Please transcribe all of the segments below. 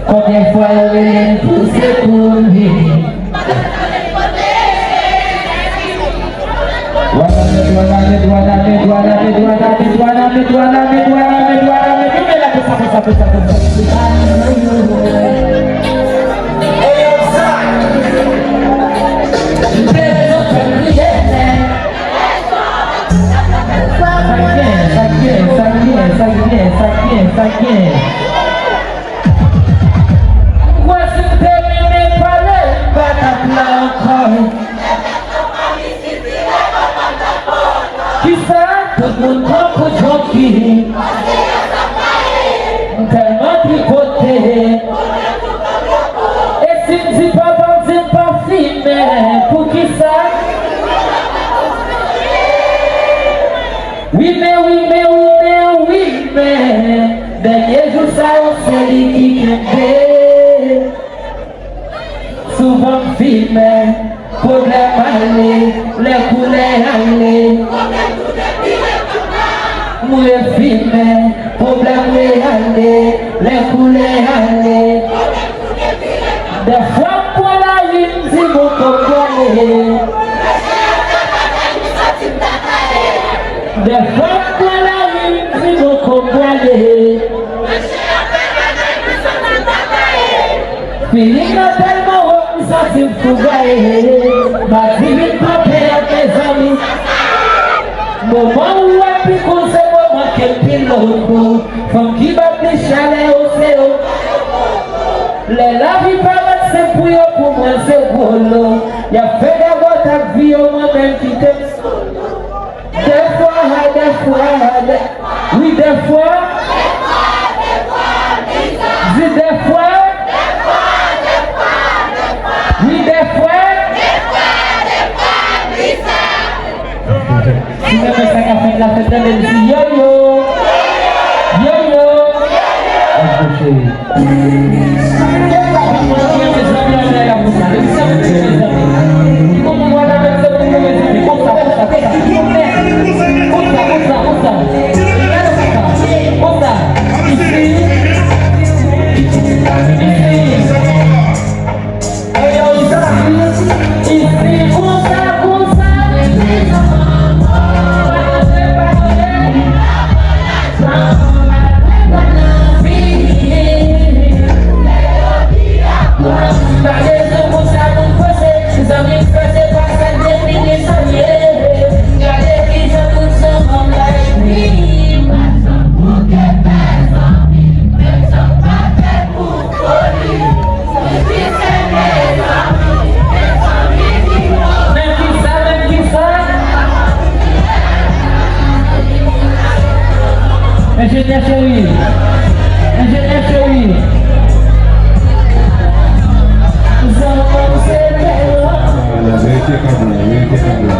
Combien de fois il est poussé pour lui. Tellement tricoté. Et si tu dis pas bon, dis pas filmé. Pour qui ça? Oui mais dernier jour ça on s'est dit qui fait. Souvent filmé. Problème aller, les couleurs aller. Mouille filmé, problème aller, les couleurs aller. Des fois pour la vie, si vous comprenez. Des fois pour la vie, si vous comprenez. Feeling not tellement haut, ça c'est fou gailler. Ma vie pas perdre mes amis. Moment où elle pique au c'est moment qu'elle pilote. Femme qui bat des chalets au CO. Les la vie pas mettre c'est pour moi c'est golo. Y'a fait d'avoir ta vie au moins même qui t'aime. Des fois, oui des fois. Dis des fois. Oui, des fois. Si vous avez ça qu'a fait la fête de l'Elsie, yo-yo. Ingénieur chéri. La vérité comme là.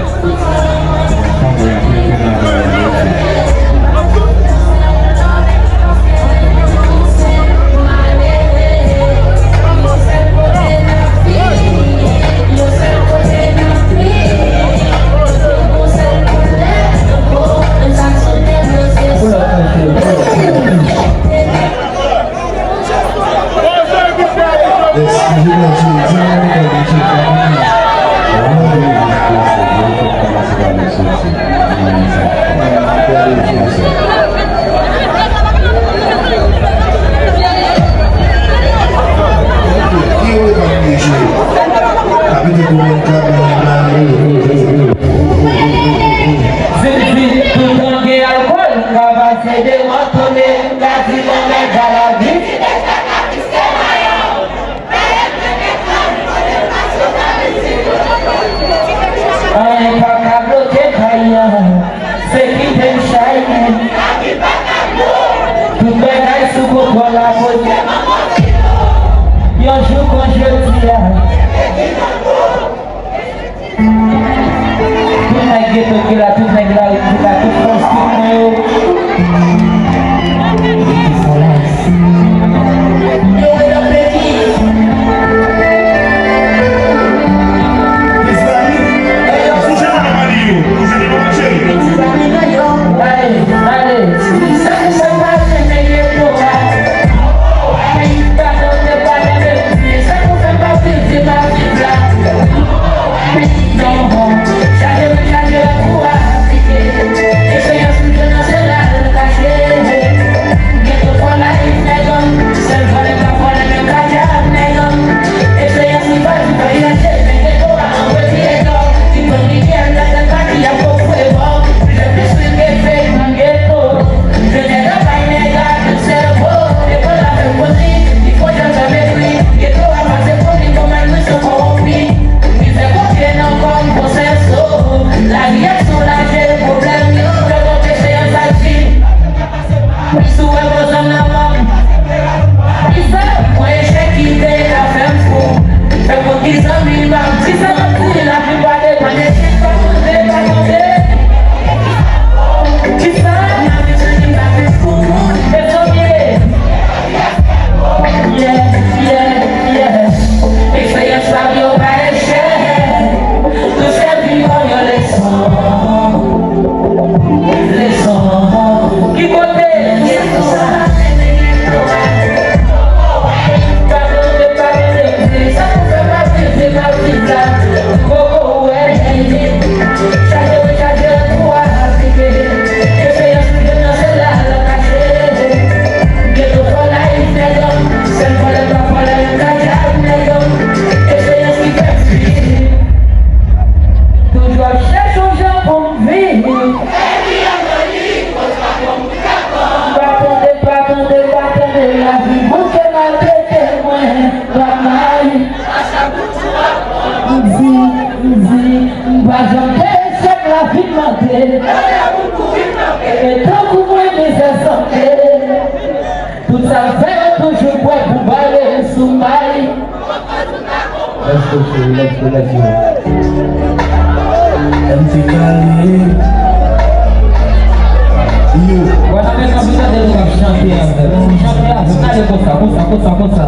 les sons qui côté. Et tant que moi mes assemblées, tout ça fait toujours pour baler sous maille. Let's go. Guarda bem a vida dele pra chantear, força.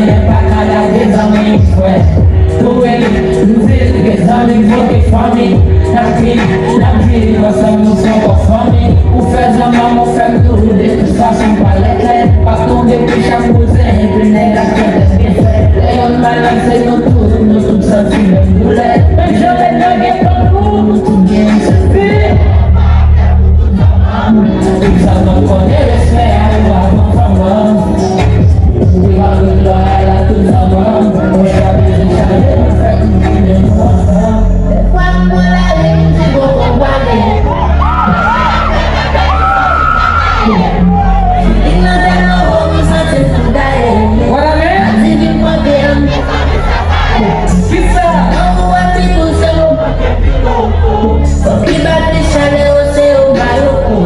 rien pas qu'à la des amis, ouais. Pour elle, nous êtes des amis, votre famille. La vie, nous sommes encore famille. Ou faisons maman, fait tout, de toute façon, pas les clés. Parce qu'on est plus chamousés, et puis n'est la tête bien fait. Et on malade, c'est nous tous sentis même douleur. Mais je vais gagner pour nous, tout bien se fait. Nous avons connu respect à nous avant. We are good loyal à tous avant. On chavise et chavise, on fait tout bien nous ensemble. Des fois, moi la ligne, c'est bon qu'on va aller. Il n'a pas de haut, nous sommes tous d'ailleurs. Voilà, mais on dit qu'il faut bien. Qui ça? On voit si tout c'est bon. Faut qu'il batte les chalets au CO Bayoko.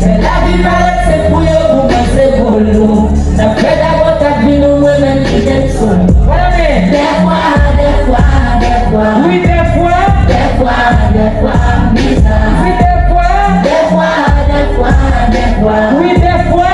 Mais la vie paraît c'est pour eux, pour moi c'est pour nous. Ça fait d'abord ta vie, nous moi-même qui t'aime ça. Voilà, mais des fois. Oui, des fois. Bizarre. Oui, des fois. Oui, des fois.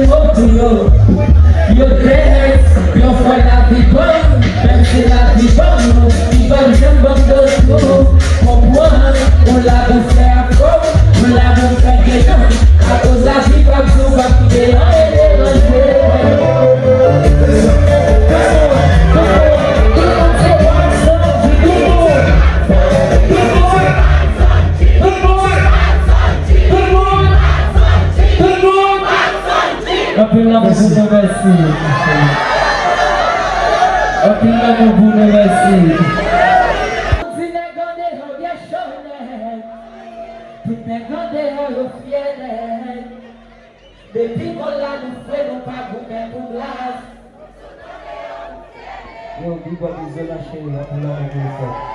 L'autre jour. Yo pile l'amour pour nous, merci. Un pile l'amour pour nous, merci. Depuis qu'on l'a nous fait, nous pas goûter pour glace. Yo, big up is la chérie, on l'a fait.